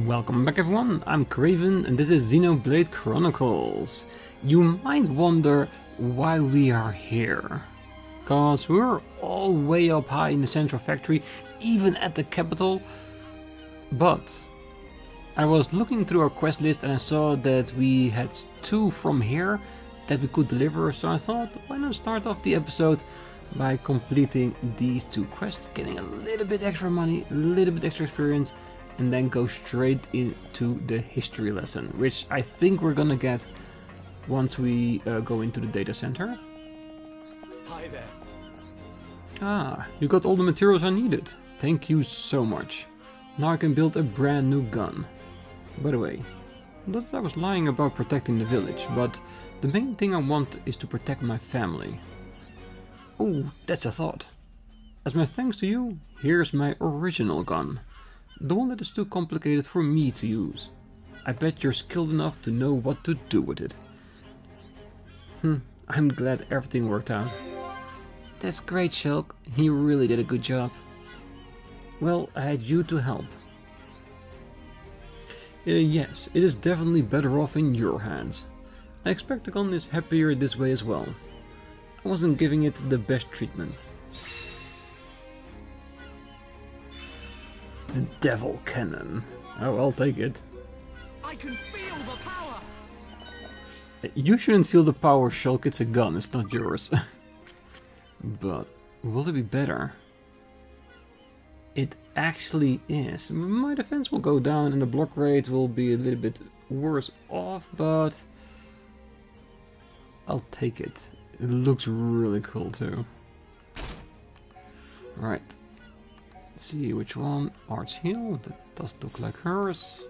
Welcome back everyone, I'm Craven and this is Xenoblade Chronicles. You might wonder why we are here. Cause we're all way up high in the central factory, even at the capital. But I was looking through our quest list and I saw that we had 2 from here that we could deliver, so I thought, why not start off the episode by completing these 2 quests, getting a little bit extra money, a little bit extra experience, and then go straight into the history lesson, which I think we're gonna get once we go into the data center. Hi there. Ah, you got all the materials I needed. Thank you so much. Now I can build a brand new gun. By the way, not that I was lying about protecting the village, but the main thing I want is to protect my family. Oh, that's a thought. As my thanks to you, here's my original gun. The one that is too complicated for me to use. I bet you're skilled enough to know what to do with it. I'm glad everything worked out. That's great, Shulk. You really did a good job. Well, I had you to help. Yes, it is definitely better off in your hands. I expect the gun is happier this way as well. I wasn't giving it the best treatment. A devil cannon. Oh, I'll take it. I can feel the power. You shouldn't feel the power, Shulk. It's a gun, it's not yours. But will it be better? It actually is. My defense will go down and the block rate will be a little bit worse off, but I'll take it. It looks really cool too. Right. Let's see which one. Arts Heal. That does look like hers.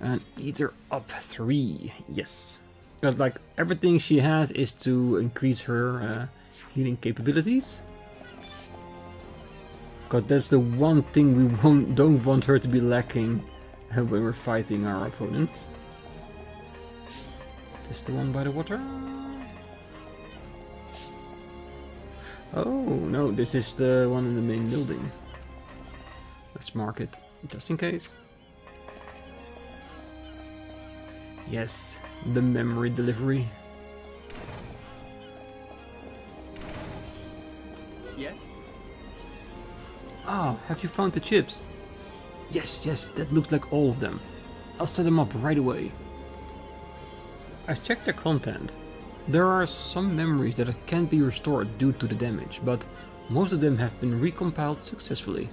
And Eater up 3. Yes. But like everything she has is to increase her healing capabilities. Cause that's the one thing we don't want her to be lacking when we're fighting our opponents. This the one by the water? Oh no, this is the one in the main building. Let's mark it just in case. Yes, the memory delivery. Yes? Ah, have you found the chips? Yes, that looks like all of them. I'll set them up right away. I've checked their content. There are some memories that can't be restored due to the damage, but most of them have been recompiled successfully.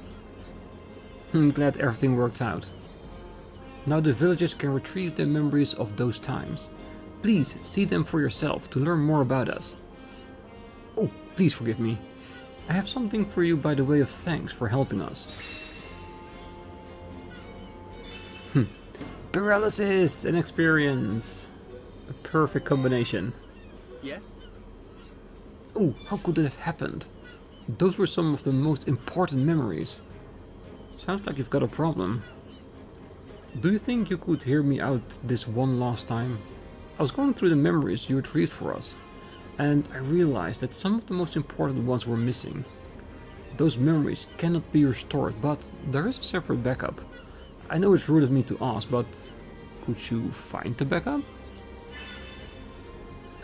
I'm glad everything worked out. Now the villagers can retrieve their memories of those times. Please see them for yourself to learn more about us. Oh, please forgive me. I have something for you by the way of thanks for helping us. Paralysis and experience. A perfect combination. Yes? Oh, how could that have happened? Those were some of the most important memories. Sounds like you've got a problem. Do you think you could hear me out this one last time? I was going through the memories you retrieved for us, and I realized that some of the most important ones were missing. Those memories cannot be restored, but there is a separate backup. I know it's rude of me to ask, but could you find the backup?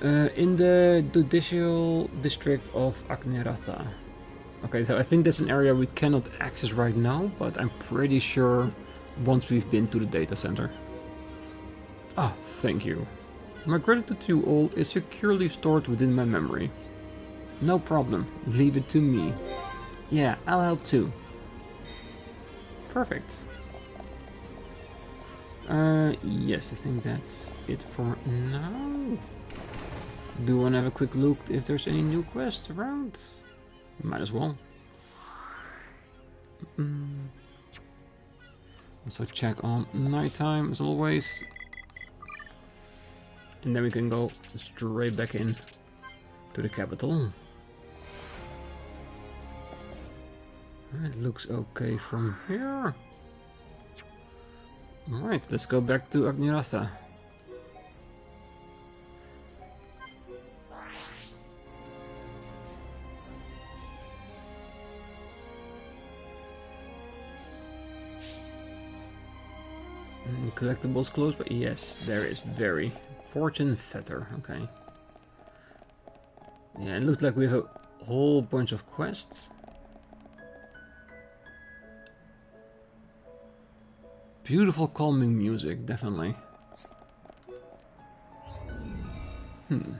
In the judicial district of Agneratha. Okay, so I think that's an area we cannot access right now, but I'm pretty sure once we've been to the data center. Ah, thank you. My gratitude to you all is securely stored within my memory. No problem, leave it to me. Yeah, I'll help too. Perfect. Yes, I think that's it for now. Do you want to have a quick look if there's any new quests around? Might as well. Also check on nighttime as always. And then we can go straight back in to the capital. It looks okay from here. Alright, let's go back to Agneratha. collectibles close, but yes, there is very. Fortune Fetter, okay. Yeah, it looks like we have a whole bunch of quests. Beautiful calming music, definitely.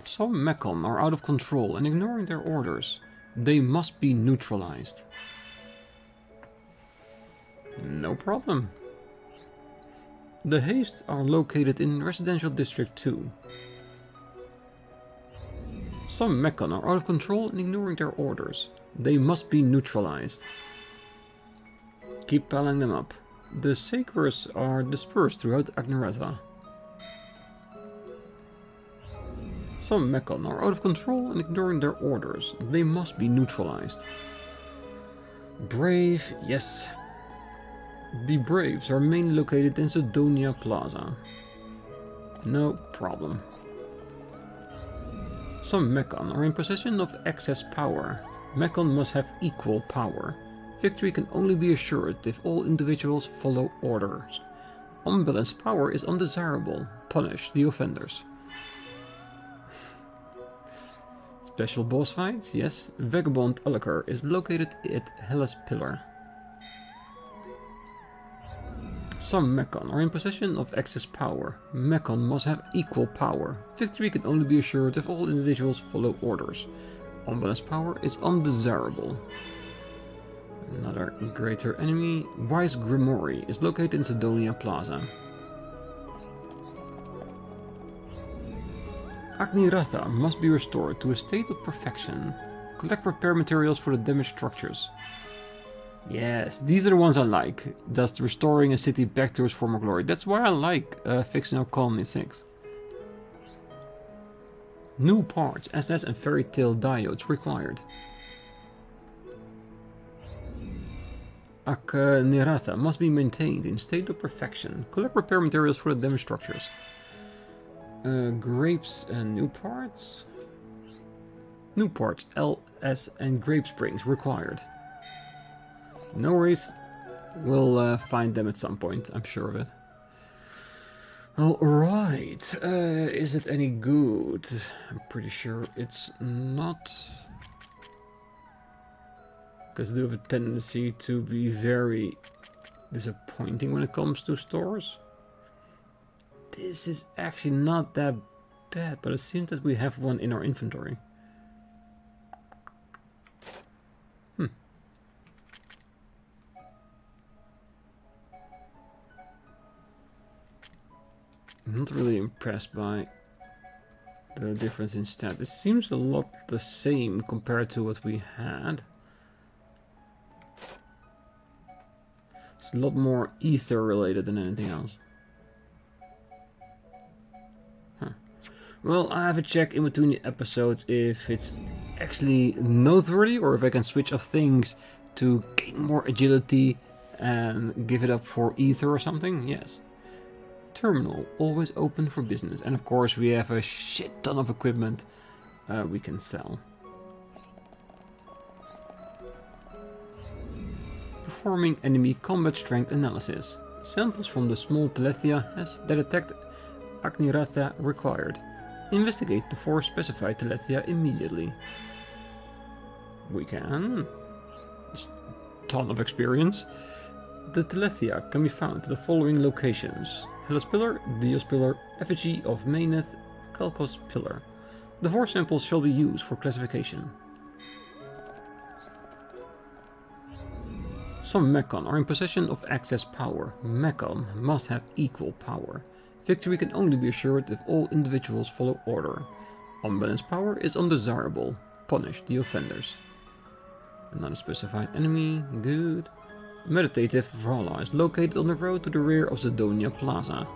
Some Mechon are out of control and ignoring their orders. They must be neutralized. No problem. The Hastes are located in Residential District 2. Some Mechon are out of control and ignoring their orders. They must be neutralized. Keep piling them up. The Sacres are dispersed throughout Agnaretha. Some Mechon are out of control and ignoring their orders. They must be neutralized. Brave, yes. The Braves are mainly located in Sidonia Plaza. No problem. Some Mechon are in possession of excess power. Mechon must have equal power. Victory can only be assured if all individuals follow orders. Unbalanced power is undesirable. Punish the offenders. Special boss fights? Yes. Vagabond Alakar is located at Hellas Pillar. Some Mechon are in possession of excess power. Mechon must have equal power. Victory can only be assured if all individuals follow orders. Unbalanced power is undesirable. Another greater enemy, Wise Grimoire, is located in Sidonia Plaza. Agniratha must be restored to a state of perfection. Collect repair materials for the damaged structures. Yes, these are the ones I like. That's restoring a city back to its former glory. That's why I like fixing up Colony 6. New parts, SS and Fairy Tale diodes required. Agniratha must be maintained in state of perfection. Collect repair materials for the damaged structures. Grapes and new parts. New parts, LS and Grape Springs required. No worries, we'll find them at some point, I'm sure of it. Alright, is it any good? I'm pretty sure it's not. Because I do have a tendency to be very disappointing when it comes to stores. This is actually not that bad, but it seems that we have one in our inventory. I'm not really impressed by the difference in stats. It seems a lot the same compared to what we had. It's a lot more ether related than anything else. Well, I have a check in between the episodes if it's actually noteworthy or if I can switch up things to gain more agility and give it up for ether or something. Yes. Terminal, always open for business. And of course we have a shit ton of equipment we can sell. Performing enemy combat strength analysis. Samples from the small Telethia that detect Agniratha required. Investigate the 4 specified Telethia immediately. We can. Ton of experience. The Telethia can be found at the following locations. Hellas Pillar, Dios Pillar, Effigy of Maineth, Kalkos Pillar. The 4 samples shall be used for classification. Some Mechon are in possession of excess power. Mechon must have equal power. Victory can only be assured if all individuals follow order. Unbalanced power is undesirable. Punish the offenders. Another specified enemy. Good. Meditative Vrala is located on the road to the rear of Sidonia Plaza.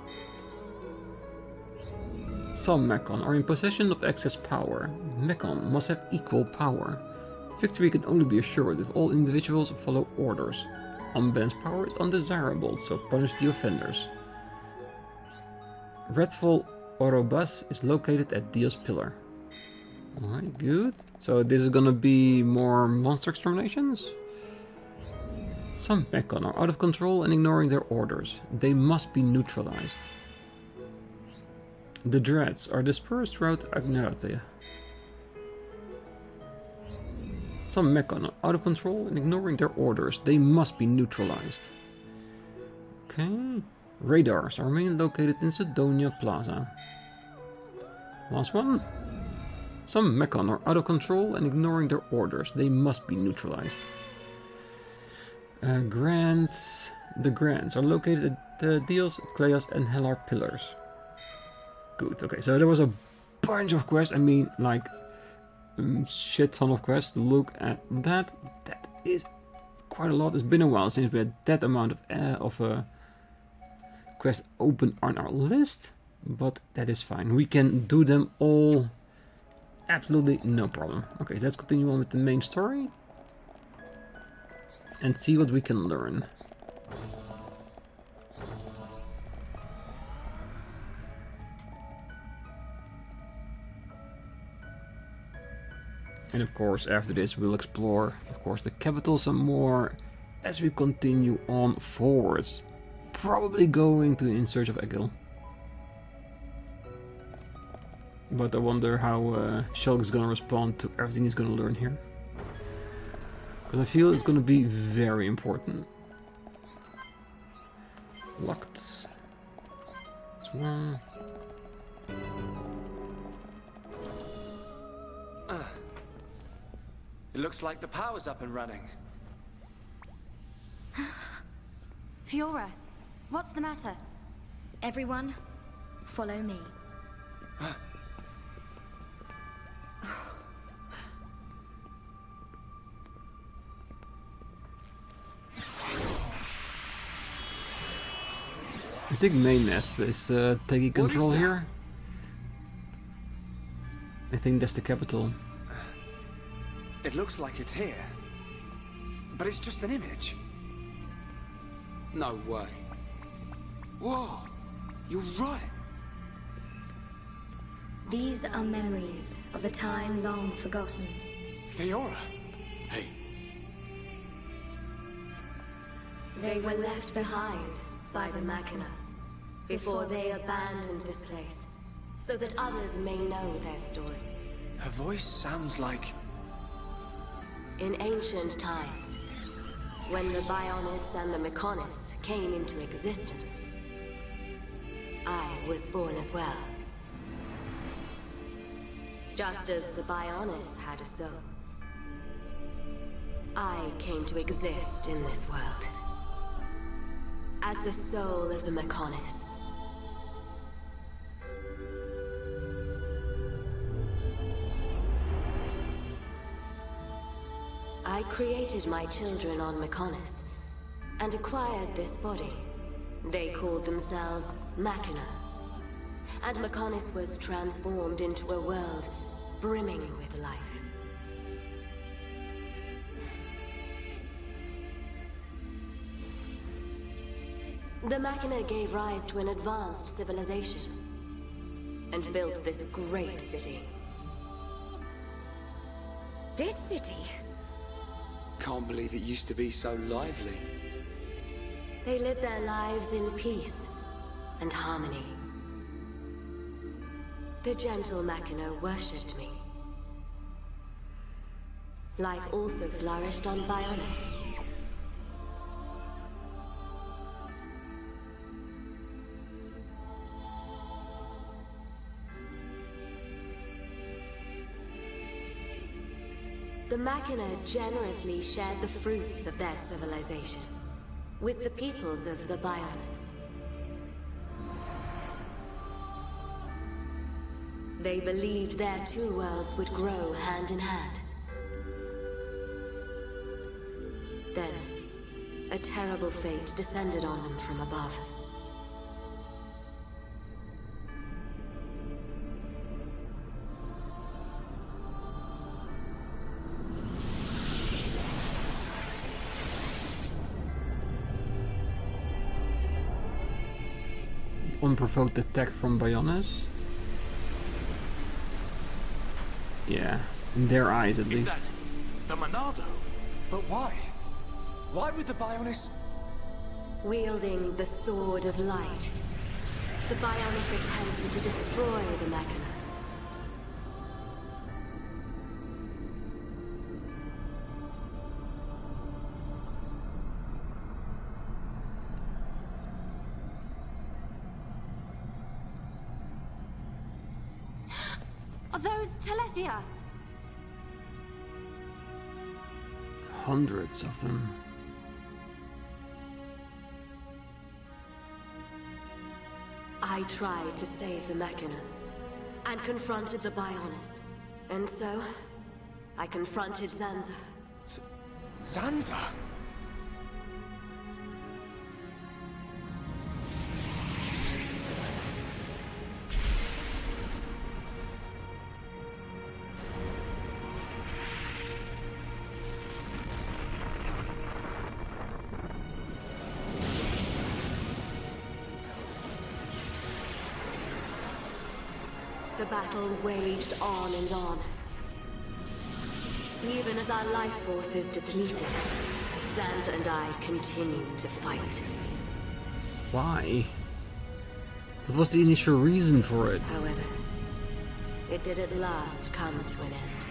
Some Mechon are in possession of excess power. Mechon must have equal power. Victory can only be assured if all individuals follow orders. Unbalanced power is undesirable, so punish the offenders. Wrathful Orobas is located at Dios Pillar. Alright, good. So this is gonna be more monster exterminations? Some Mechon are out of control and ignoring their orders. They must be neutralized. The dreads are dispersed throughout Agnatia. Some Mechon are out of control and ignoring their orders. They must be neutralized. Okay. Radars are mainly located in Sidonia Plaza. Last one. Some Mechon are out of control and ignoring their orders. They must be neutralized. Grants. The Grants are located at Dios, Cleos, and Hellar Pillars. Good. Okay, so there was a bunch of quests. I mean, like, shit ton of quests. Look at that. That is quite a lot. It's been a while since we had that amount of quests open on our list, but that is fine. We can do them all. Absolutely no problem. Okay, let's continue on with the main story and see what we can learn. And of course, after this, we'll explore, of course, the capital some more as we continue on forwards. Probably going in search of Egil. But I wonder how Shulk is gonna respond to everything he's gonna learn here. Because I feel it's gonna be very important. Locked. It looks like the power's up and running. Fiora, what's the matter? Everyone, follow me. I think Mainnet is taking control here. I think that's the capital. It looks like it's here. But it's just an image. No way. Whoa, you're right. These are memories of a time long forgotten. Fiora. Hey. They were left behind by the Machina before they abandoned this place, so that others may know their story. Her voice sounds like... In ancient times, when the Bionis and the Mechonis came into existence, I was born as well. Just as the Bionis had a soul, I came to exist in this world as the soul of the Mechonis. I created my children on Mechonis and acquired this body. They called themselves Machina, and Mechonis was transformed into a world brimming with life. The Machina gave rise to an advanced civilization and built this great city. This city? Can't believe it used to be so lively. They lived their lives in peace and harmony. The gentle Machina worshipped me. Life also flourished on Bionis. The Machina generously shared the fruits of their civilization with the peoples of the Bionis. They believed their two worlds would grow hand in hand. Then, a terrible fate descended on them from above. Unprovoked attack from Bionis. Yeah, in their eyes at least. Is that the Monado? But why? Why would the Bionis... Wielding the Sword of Light, the Bionis attempted to destroy the Mechon. Are those Telethia? Hundreds of them. I tried to save the Mechon and confronted the Bionis. And so, I confronted Zanza. Zanza? The battle waged on and on. Even as our life forces depleted, Zanza and I continued to fight. Why? What was the initial reason for it? However, it did at last come to an end.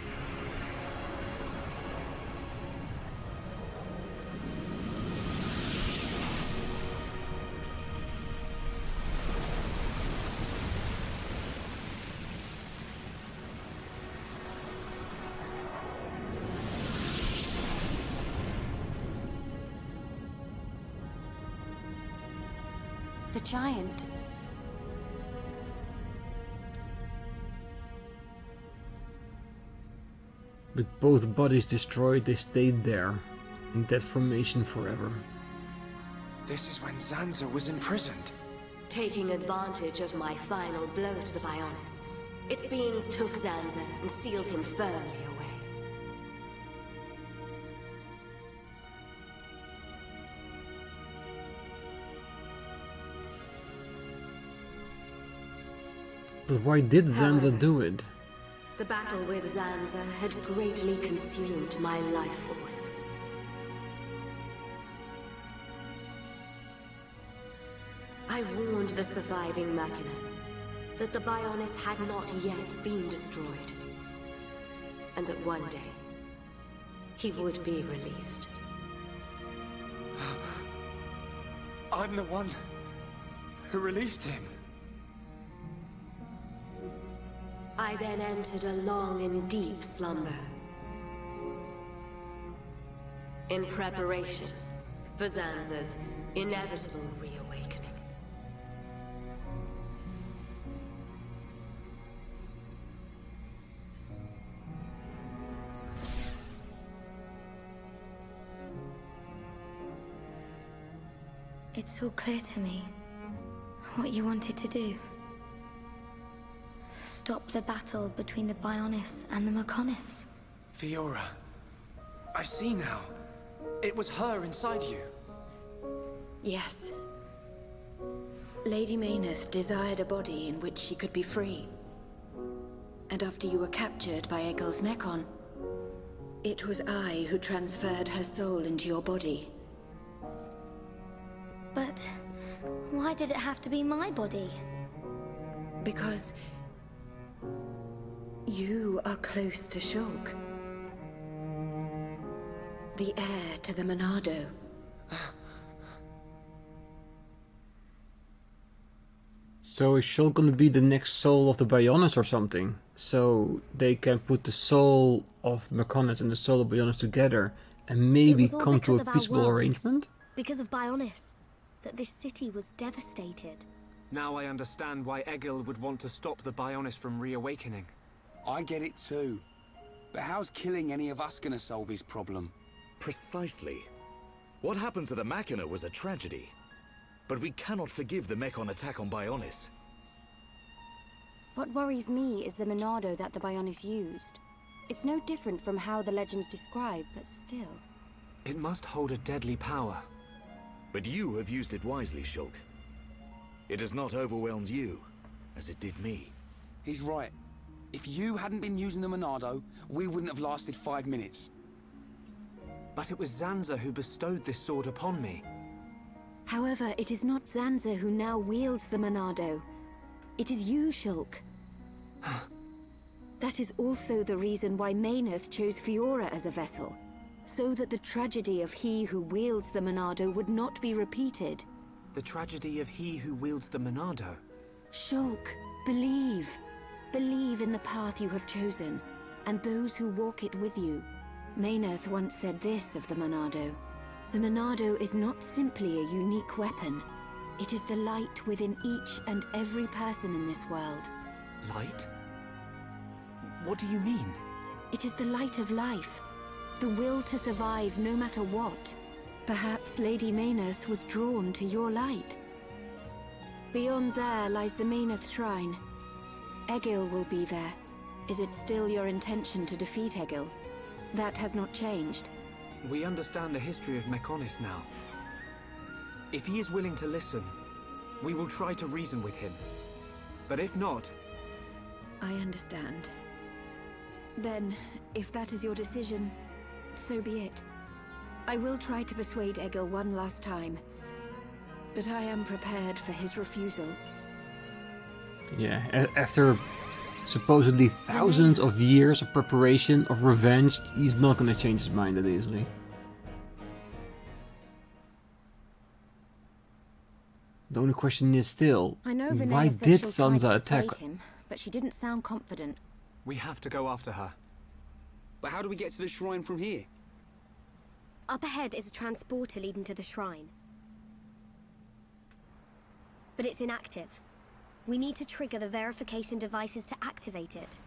The giant. With both bodies destroyed, they stayed there, in that formation forever. This is when Zanza was imprisoned. Taking advantage of my final blow to the Bionis, its beings took Zanza and sealed him firmly away. But why did Zanza However, do it? The battle with Zanza had greatly consumed my life force. I warned the surviving Mechon that the Bionis had not yet been destroyed, and that one day he would be released. I'm the one who released him. I then entered a long and deep slumber, in preparation for Zanza's inevitable reawakening. It's all clear to me what you wanted to do. Stop the battle between the Bionis and the Mechonis. Fiora. I see now. It was her inside you. Yes. Lady Manus desired a body in which she could be free. And after you were captured by Egil's Mechon, it was I who transferred her soul into your body. But why did it have to be my body? Because you are close to Shulk, the heir to the Monado. So is Shulk gonna be the next soul of the Bionis or something? So they can put the soul of the Mechonis and the soul of Bionis together and maybe It was all come to because a of our peaceful world. arrangement? Because of Bionis, that this city was devastated. Now I understand why Egil would want to stop the Bionis from reawakening. I get it too. But how's killing any of us gonna solve his problem? Precisely. What happened to the Mechon was a tragedy. But we cannot forgive the Mechon attack on Bionis. What worries me is the Monado that the Bionis used. It's no different from how the legends describe, but still. It must hold a deadly power. But you have used it wisely, Shulk. It has not overwhelmed you, as it did me. He's right. If you hadn't been using the Monado, we wouldn't have lasted 5 minutes. But it was Zanza who bestowed this sword upon me. However, it is not Zanza who now wields the Monado. It is you, Shulk. That is also the reason why Meyneth chose Fiora as a vessel, so that the tragedy of he who wields the Monado would not be repeated. The tragedy of he who wields the Monado. Shulk, believe. Believe in the path you have chosen, and those who walk it with you. Meyneth once said this of the Monado. The Monado is not simply a unique weapon. It is the light within each and every person in this world. Light? What do you mean? It is the light of life. The will to survive no matter what. Perhaps Lady Meyneth was drawn to your light. Beyond there lies the Meyneth Shrine. Egil will be there. Is it still your intention to defeat Egil? That has not changed. We understand the history of Mechonis now. If he is willing to listen, we will try to reason with him. But if not... I understand. Then, if that is your decision, so be it. I will try to persuade Egil one last time. But I am prepared for his refusal. Yeah, after supposedly thousands of years of preparation, of revenge, he's not gonna change his mind that easily. The only question is still, I know why Vinaya did said she'll try to Sansa attack? persuade him, but she didn't sound confident. We have to go after her. But how do we get to the shrine from here? Up ahead is a transporter leading to the shrine. But it's inactive. We need to trigger the verification devices to activate it.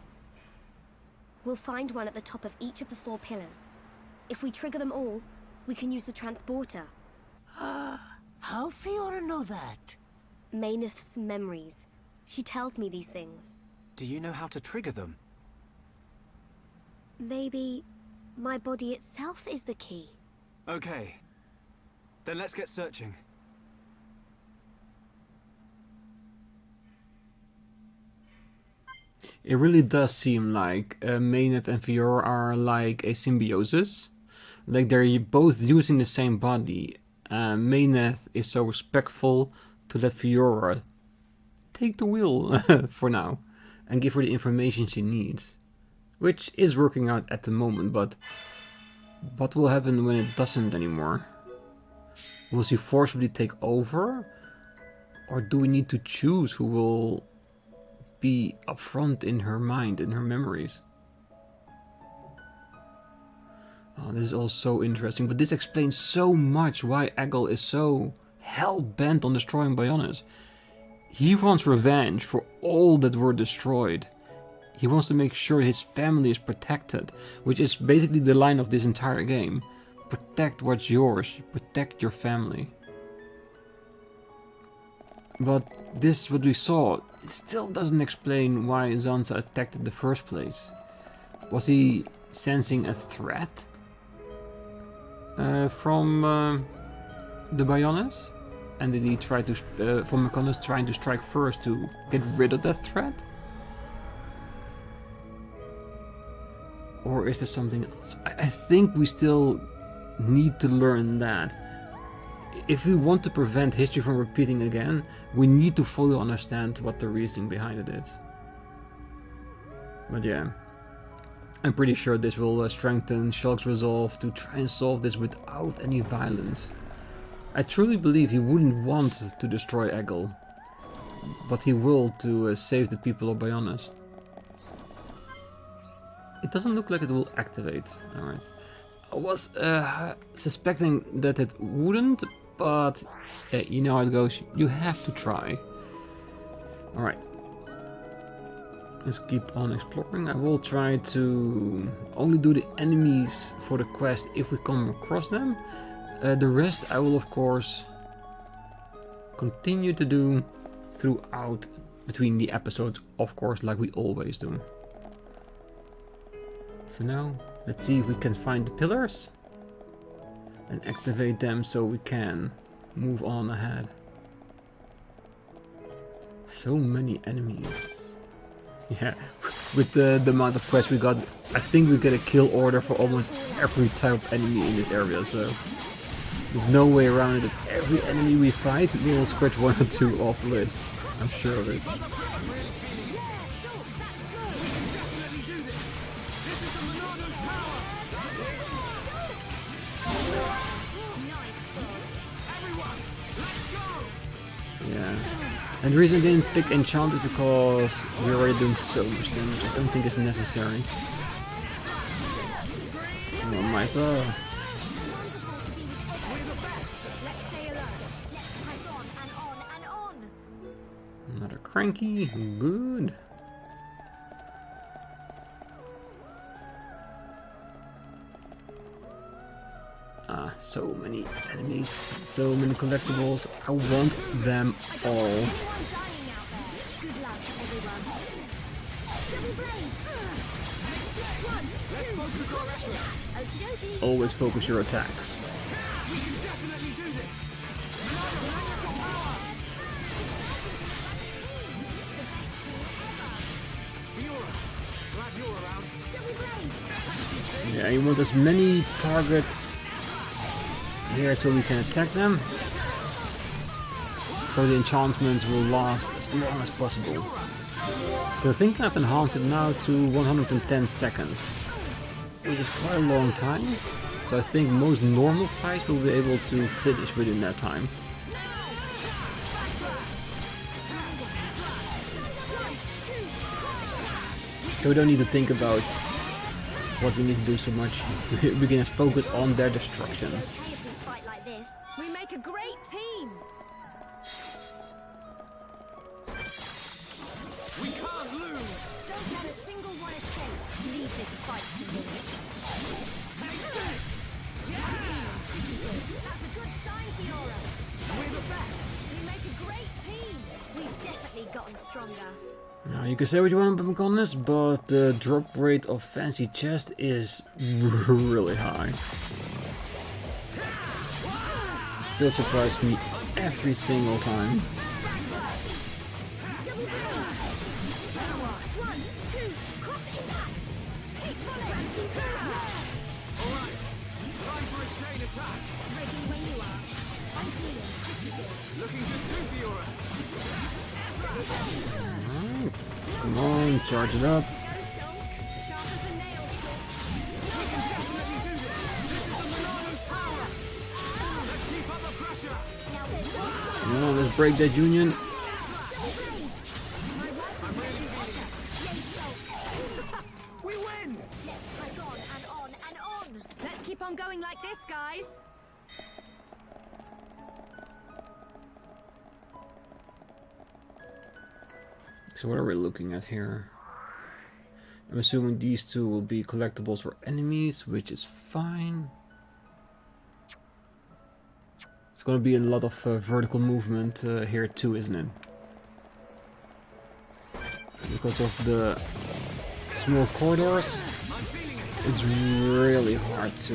We'll find one at the top of each of the 4 pillars. If we trigger them all, we can use the transporter. How Fiora know that? Meyneth's memories. She tells me these things. Do you know how to trigger them? Maybe my body itself is the key. Okay. Then let's get searching. It really does seem like Meyneth and Fiora are like a symbiosis. Like they're both using the same body. Meyneth is so respectful to let Fiora take the wheel for now and give her the information she needs. Which is working out at the moment, but what will happen when it doesn't anymore? Will she forcibly take over? Or do we need to choose who will be upfront in her mind, in her memories? Oh, this is all so interesting, but this explains so much why Egil is so hell-bent on destroying Bionis. He wants revenge for all that were destroyed. He wants to make sure his family is protected, which is basically the line of this entire game. Protect what's yours, protect your family. But this, what we saw, it still doesn't explain why Sansa attacked in the first place. Was he sensing a threat from the Bionis? And did he try to, from Mechonis trying to strike first to get rid of that threat? Or is there something else? I think we still need to learn that. If we want to prevent history from repeating again, we need to fully understand what the reasoning behind it is. But yeah, I'm pretty sure this will strengthen Shulk's resolve to try and solve this without any violence. I truly believe he wouldn't want to destroy Egil, but he will to save the people of Bionis. It doesn't look like it will activate. Alright. I was suspecting that it wouldn't, but you know how it goes. You have to try. Alright. Let's keep on exploring. I will try to only do the enemies for the quest if we come across them. The rest I will of course continue to do throughout between the episodes, of course, like we always do. For now, let's see if we can find the pillars and activate them so we can move on ahead. So many enemies. Yeah, With the amount of quests we got, I think we get a kill order for almost every type of enemy in this area, so there's no way around it. If every enemy we fight will scratch 1 or 2 off the list. I'm sure of it. Yeah. And the reason I didn't pick enchant is because we're already doing so much damage. I don't think it's necessary. Oh my god. Another cranky. Good. Ah, so many enemies, so many collectibles. I want them all. Always focus your attacks. Yeah, you want as many targets here so we can attack them, so the enchantments will last as long as possible. But I think I've enhanced it now to 110 seconds, which is quite a long time, so I think most normal fights will be able to finish within that time. So we don't need to think about what we need to do so much. We can just focus on their destruction. We make a great team. We can't lose. Don't let a single one escape. Leave this fight to me. That's a good sign, Fiora. We're the best. We make a great team. We've definitely gotten stronger. Now you can say what you want about Mechonis, but the drop rate of fancy chest is really high. It still surprised me every single time. Alright, come on, charge it up. Come on, let's break that union. We win. Let's press on and on and on. Let's keep on going like this, guys. So what are we looking at here? I'm assuming these two will be collectibles for enemies, which is fine. It's gonna be a lot of vertical movement here too, isn't it? Because of the small corridors, it's really hard to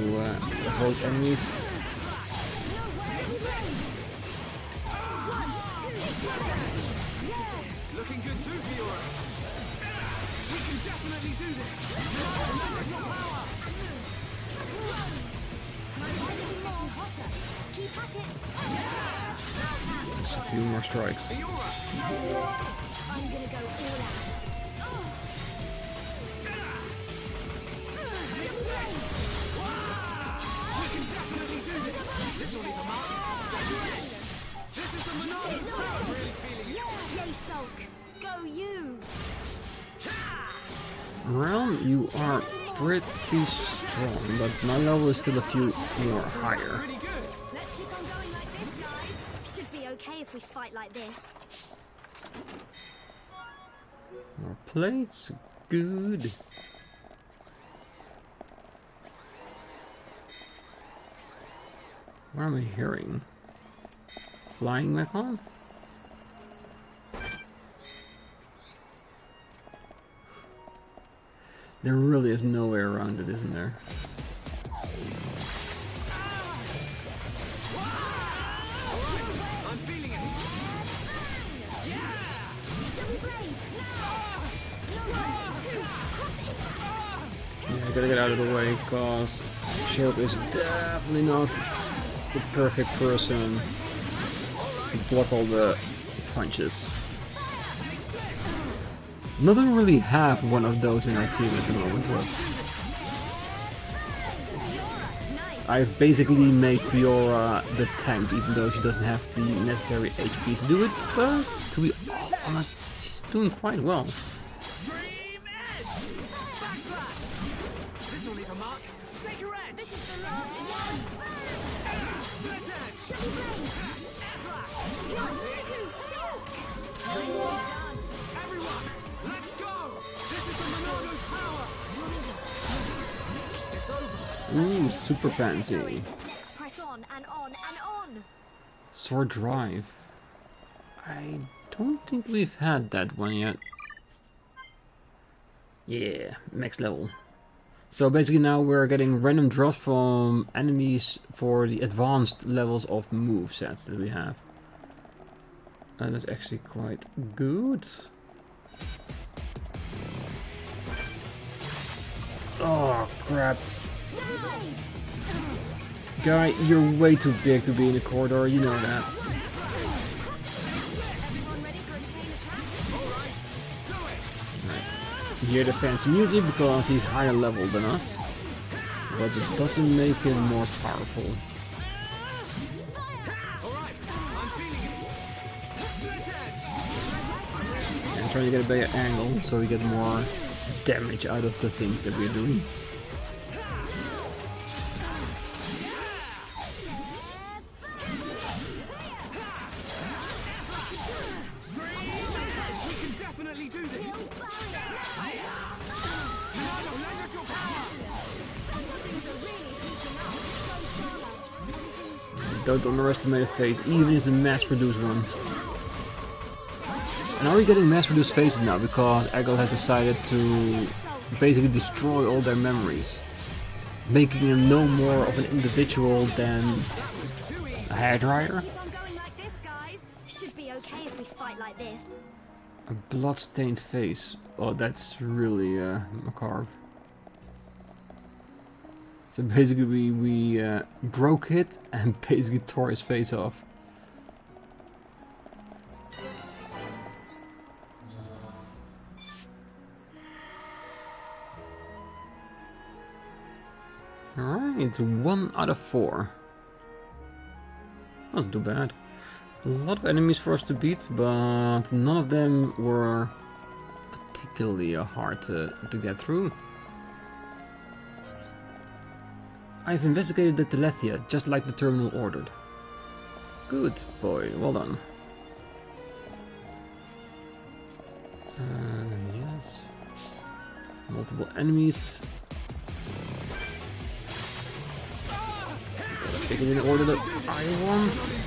avoid enemies. Looking good too, Fiora. We can definitely do this. Keep at it. Just a few more strikes. I'm gonna go all out. We can definitely do this. This will leave a mark. This is the Monolith. I'm really feeling it. Yay, Shulk. Go you. Realm, you are pretty strong, but my level is still a few more higher. Pretty good. Let's keep on going like this, guys. Should be okay if we fight like this. More plates, good. What am I hearing? Flying Mechon? There really is no way around it, isn't there? I'm feeling it. Yeah, I gotta get out of the way, because Shulk is definitely not the perfect person to block all the punches. Not really have one of those in our team at the moment, but I've basically made Fiora the tank, even though she doesn't have the necessary HP to do it, but to be honest, she's doing quite well. Ooh, super fancy. Press on and on and on. Sword Drive. I don't think we've had that one yet. Yeah, next level. So basically now we're getting random drops from enemies for the advanced levels of movesets that we have. And that's actually quite good. Oh crap. Guy, you're way too big to be in the corridor, you know that. Right. You hear the fancy music because he's higher level than us, but it doesn't make him more powerful. And trying to get a better angle so we get more damage out of the things that we're doing. Don't underestimate a phase, even if it's a mass-produced one. And are we getting mass-produced phases now because Eggle has decided to basically destroy all their memories, making him no more of an individual than a hairdryer? Should be okay if we fight like this. A blood-stained face. Oh, that's really macabre. So basically we broke it and basically tore his face off. Alright, 1 out of 4. Not too bad. A lot of enemies for us to beat, but none of them were particularly hard to get through. I've investigated the Telethia, just like the terminal ordered. Good boy, well done. Yes. Multiple enemies. Take it in the order that I want.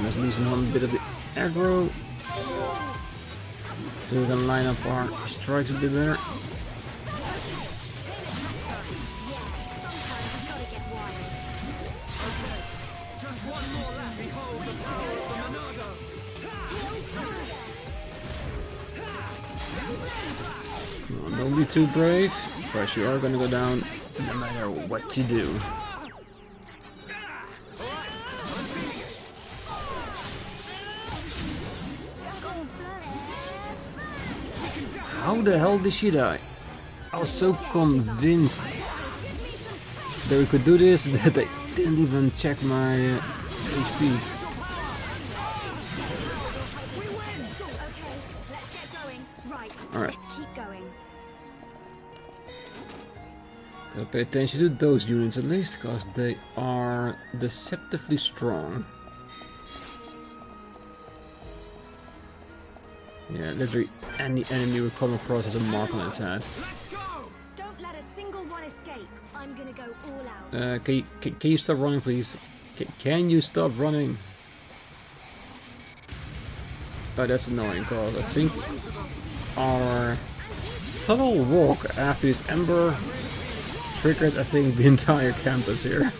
Let's loosen a bit of the aggro, so we can line up our strikes a bit better. Come on, don't be too brave, but you are gonna go down no matter what you do. How the hell did she die? I was so convinced that we could do this that I didn't even check my HP. Alright. Gotta pay attention to those units at least, because they are deceptively strong. Yeah, literally any enemy we come across has a mark on its head. Don't let a single one escape. I'm gonna go all out. Can you stop running, please? Can you stop running? Oh, that's annoying, because I think our subtle walk after this ember triggered, I think, the entire campus here.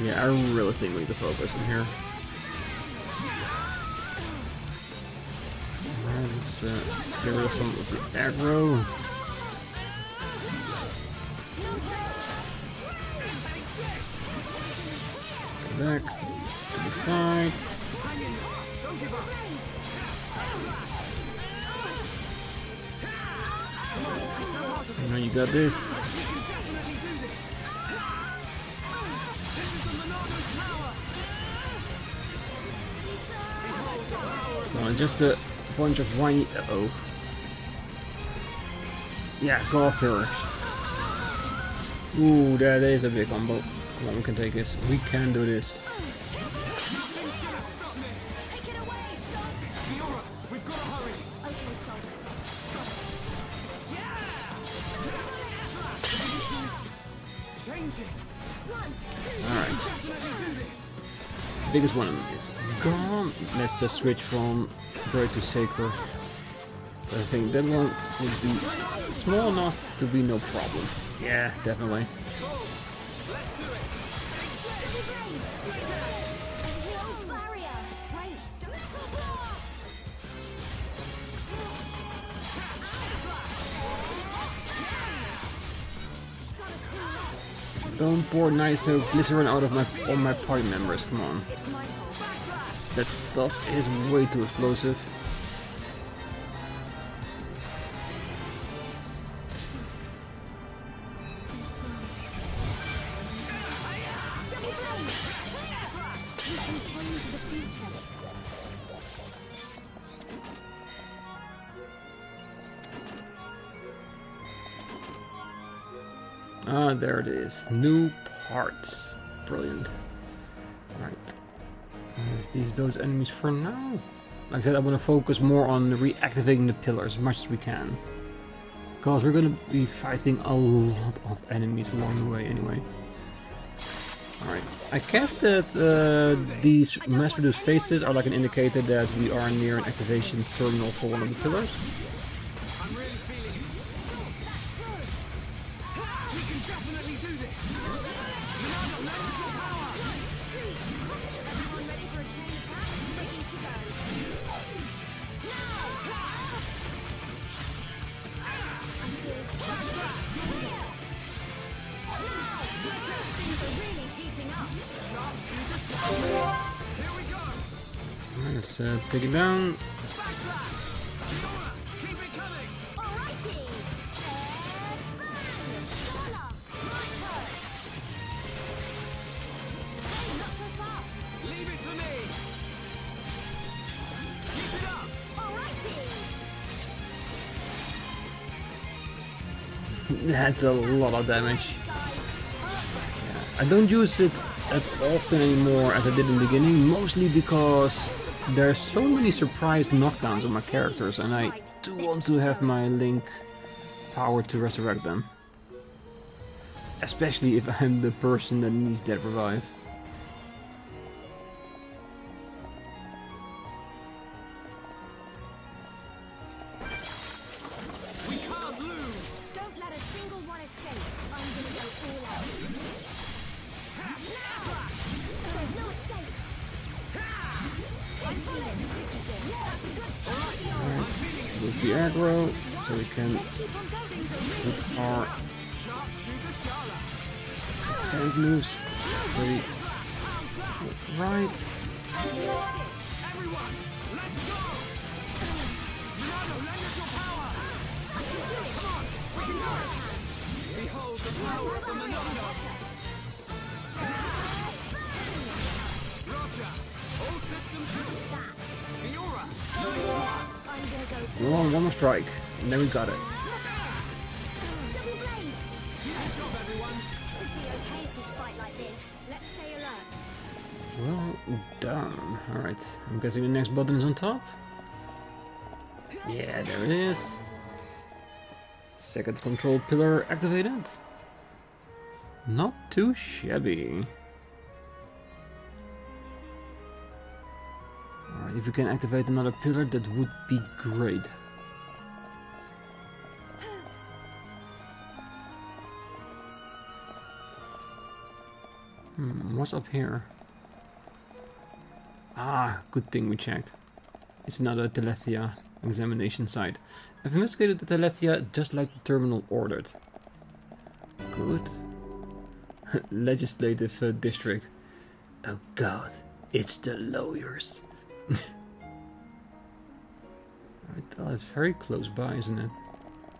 Yeah, I really think we need to focus in here. Alright, let's get rid of some of the aggro. Back to the side. Now you got this. No, just a bunch of whiny. Uh-oh. Yeah, go after her. Ooh, that is a big combo. Come on, we can take this. We can do this. Alright. Biggest one is gone. Let's just switch from Droid to Sacred. I think that one would be small enough to be no problem. Yeah, definitely. Don't pour nice glycerin out of all my party members, come on. That stuff is way too explosive. Ah, there it is. New parts. Brilliant. Alright. Leave those enemies for now. Like I said, I want to focus more on reactivating the pillars as much as we can. Because we're going to be fighting a lot of enemies along the way anyway. Alright. I guess that these mass-produced faces are like an indicator that we are near an activation terminal for one of the pillars. Let's take it down. That's a lot of damage. I don't use it as often anymore as I did in the beginning, mostly because there are so many surprise knockdowns on my characters, and I do want to have my Link power to resurrect them. Especially if I'm the person that needs that revive. We can't lose! Don't let a single one escape. I'm gonna go all out. There's no escape. There's the aggro, so we can put our hand moves pretty right. One more strike, and then we got it. Well done. Alright, I'm guessing the next button is on top. Yeah, there it is. Second control pillar activated. Not too shabby. Alright, if we can activate another pillar, that would be great. What's up here? Ah, good thing we checked. It's another Telethia examination site. I've investigated the Telethia just like the terminal ordered. Good. Legislative district. Oh god, it's the lawyers. It's very close by, isn't it?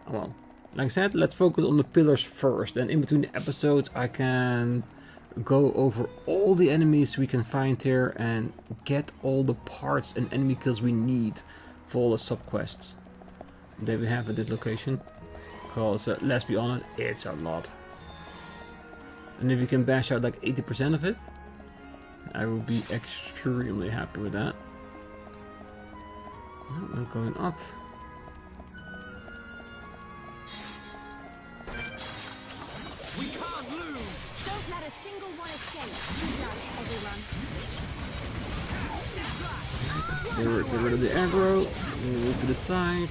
Well, like I said, let's focus on the pillars first, and in between the episodes I can go over all the enemies we can find here and get all the parts and enemy kills we need for all the sub-quests. There we have at this location, because let's be honest, it's a lot. And if you can bash out like 80% of it, I will be extremely happy with that. No, not going up. We can't lose! Don't let a single one escape! You got it, everyone! So get rid of the aggro, move to the side.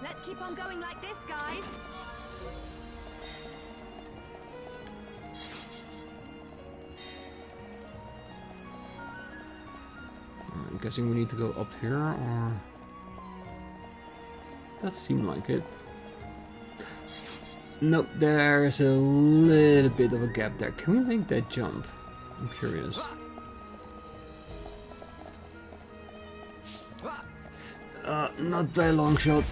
Let's keep on going like this, guys. I'm guessing we need to go up here, or... Does seem like it. Nope, there's a little bit of a gap there. Can we make that jump? I'm curious. Not that long shot.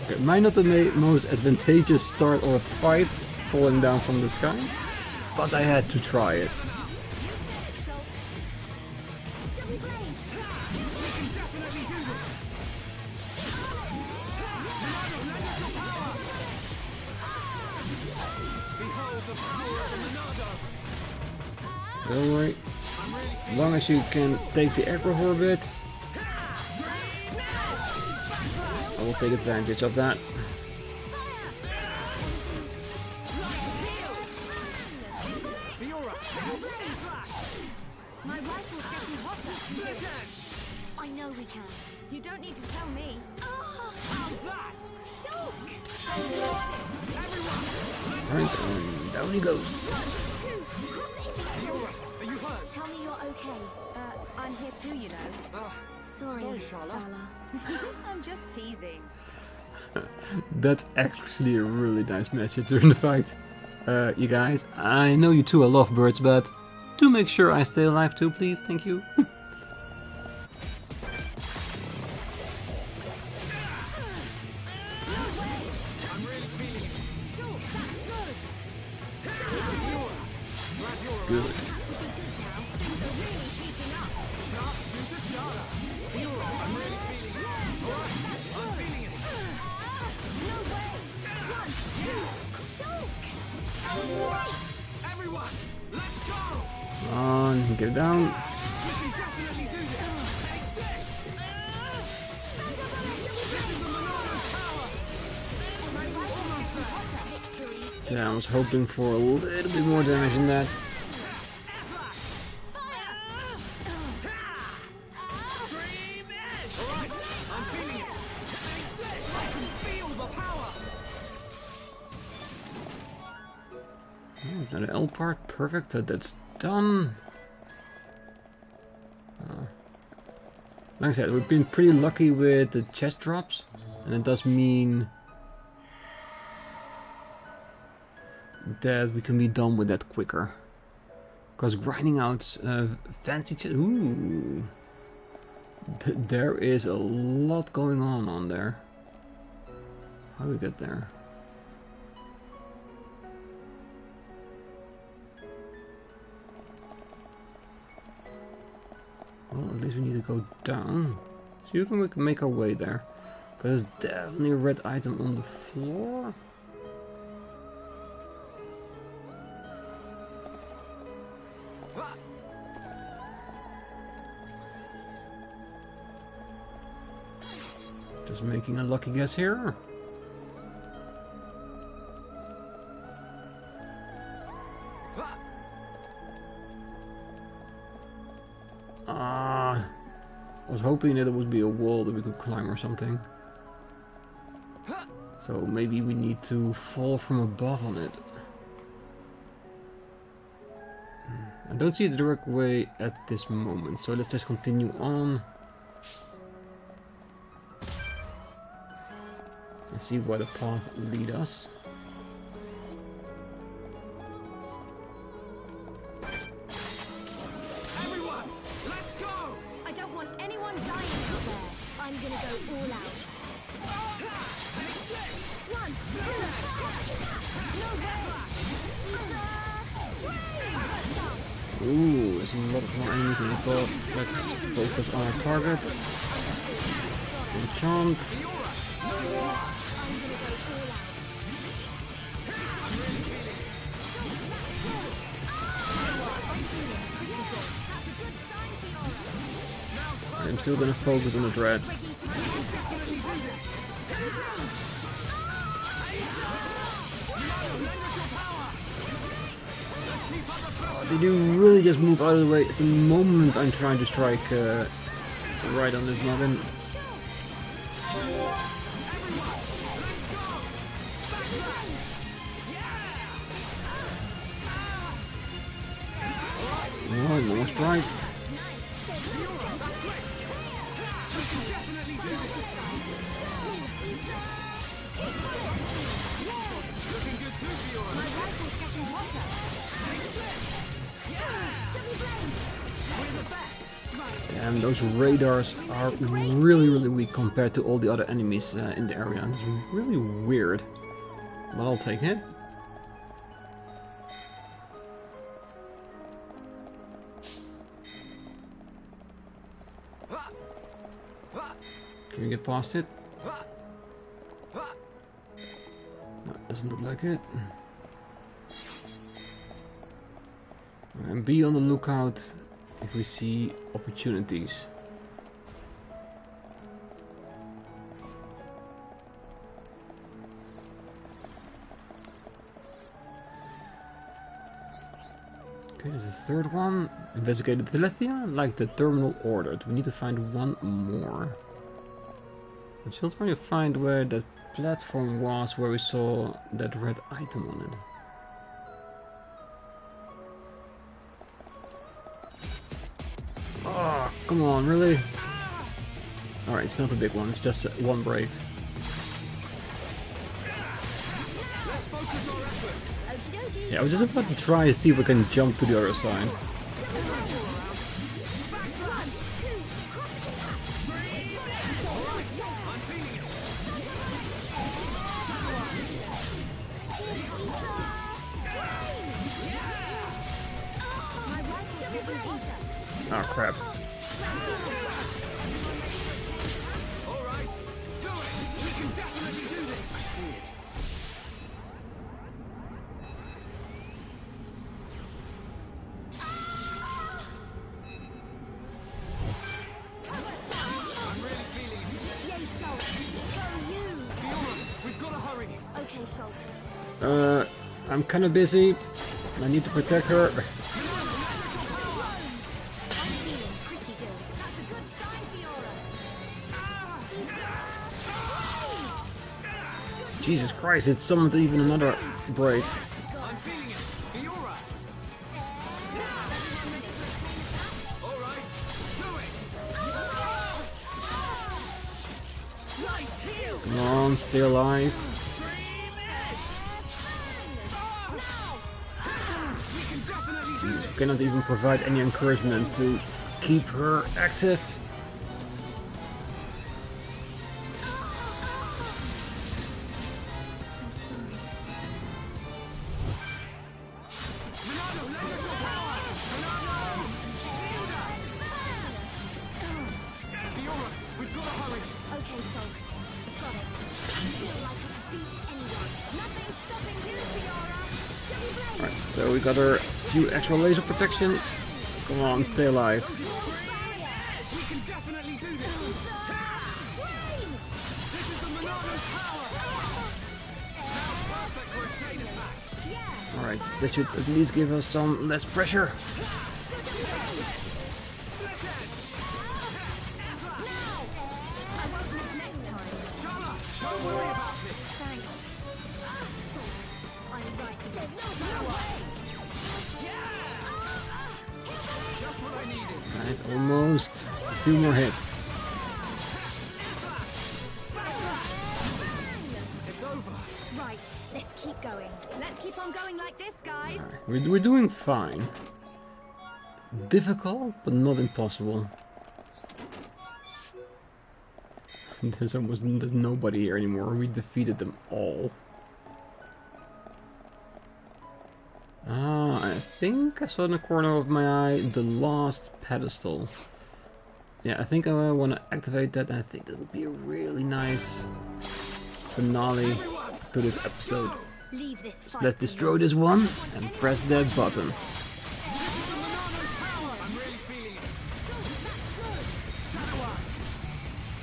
It might not be the most advantageous start of a fight, falling down from the sky, but I had to try it. Don't worry, as long as you can take the aggro for a bit, I will take advantage of that. My rifle's getting hotter. I know we can. You don't need to tell me. How's that? Right, and down he goes. Are you hurt? Tell me you're okay. I'm here too, you know. Sorry, Shala. I'm just teasing. That's actually a really nice message during the fight. You guys, I know you two are lovebirds, but do make sure I stay alive too, please. Thank you. Good. Come on, get down. Damn, I was hoping for a little bit more damage than that. Another L part, perfect, that's done. Like I said, we've been pretty lucky with the chest drops, and it does mean that we can be done with that quicker. Because grinding out fancy chest, ooh, there is a lot going on there. How do we get there? Well, at least we need to go down. So you can make our way there. Because there's definitely a red item on the floor. Just making a lucky guess here. I was hoping that it would be a wall that we could climb or something. So maybe we need to fall from above on it. I don't see the direct way at this moment, so let's just continue on. And see where the path leads us. Everyone, let's go! I don't want anyone dying out there. I'm gonna go all out. One, two, no way! Ooh, there's a lot of more enemies than I thought. Let's focus on our targets. Enchant. I'm still gonna focus on the dreads. Did you really just move out of the way at the moment I'm trying to strike right on this noggin? Oh, more strike. And those radars are really weak compared to all the other enemies in the area. It's really weird, but I'll take it. Can we get past it? No, doesn't look like it. And be on the lookout if we see opportunities. Okay, there's a third one. Investigate the Telethia like the terminal ordered. We need to find one more. I'm still trying to find where that platform was where we saw that red item on it. Oh, come on, really? Alright, it's not a big one, it's just one brave. Yeah, I was just about to try to see if we can jump to the other side. Oh crap. Alright, do it! We can definitely do this! I see it. I'm really feeling it. Yay, Shulk! Go you! Fiora, we've got to hurry! Okay, Shulk. I'm kinda busy. I need to protect her. Jesus Christ, it's summoned even another brave. I'm feeling it! Fiora! Alright, do it! Come on, stay alive. We can definitely do this! Cannot even provide any encouragement to keep her active. So we got her a few extra laser protection. Come on, stay alive. We can definitely do this! This is the Monado's power! That's perfect for a chain attack! Alright, that should at least give us some less pressure. Split end! Right, almost. A few more hits. It's over. Right, let's keep going. Let's keep on going like this, guys. Right, we're doing fine. Difficult, but not impossible. There's nobody here anymore. We defeated them all. Ah, I think I saw in the corner of my eye the last pedestal. Yeah, I think I want to activate that. I think that would be a really nice finale to this episode. Leave this So let's destroy this one and press that button.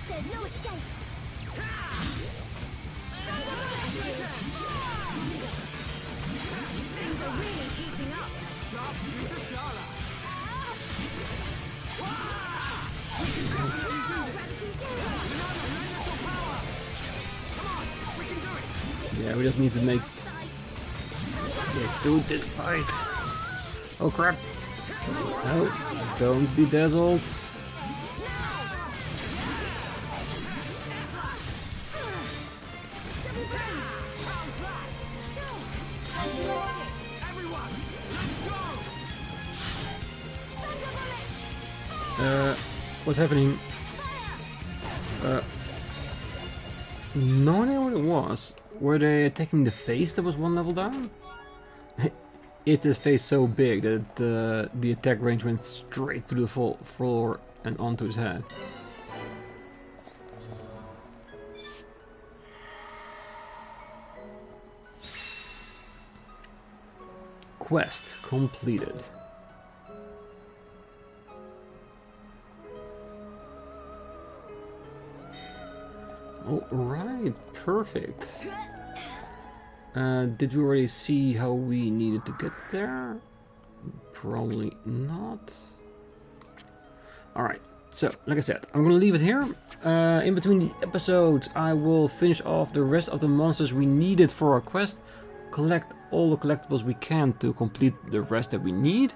There's no escape. Things are really heating up. Yeah, we just need to get through this fight. Oh crap! No, don't be dazzled. What's happening? No idea what it was. Were they attacking the face that was one level down? Is the face so big that the attack range went straight through the floor and onto his head? Quest completed. Alright, perfect. Did we already see how we needed to get there? Probably not. Alright, so, like I said, I'm gonna leave it here. In between the episodes, I will finish off the rest of the monsters we needed for our quest. Collect all the collectibles we can to complete the rest that we need.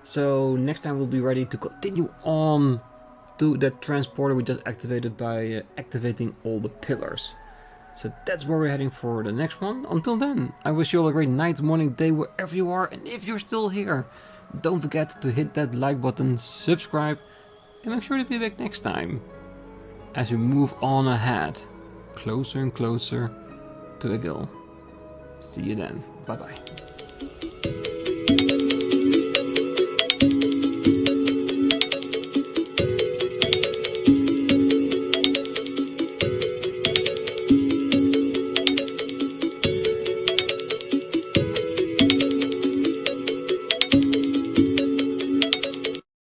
So, next time we'll be ready to continue on to that transporter we just activated by activating all the pillars. So that's where we're heading for the next one. Until then, I wish you all a great night, morning, day, wherever you are. And if you're still here, don't forget to hit that like button, subscribe, and make sure to be back next time as we move on ahead, closer and closer to Egil. See you then. Bye bye.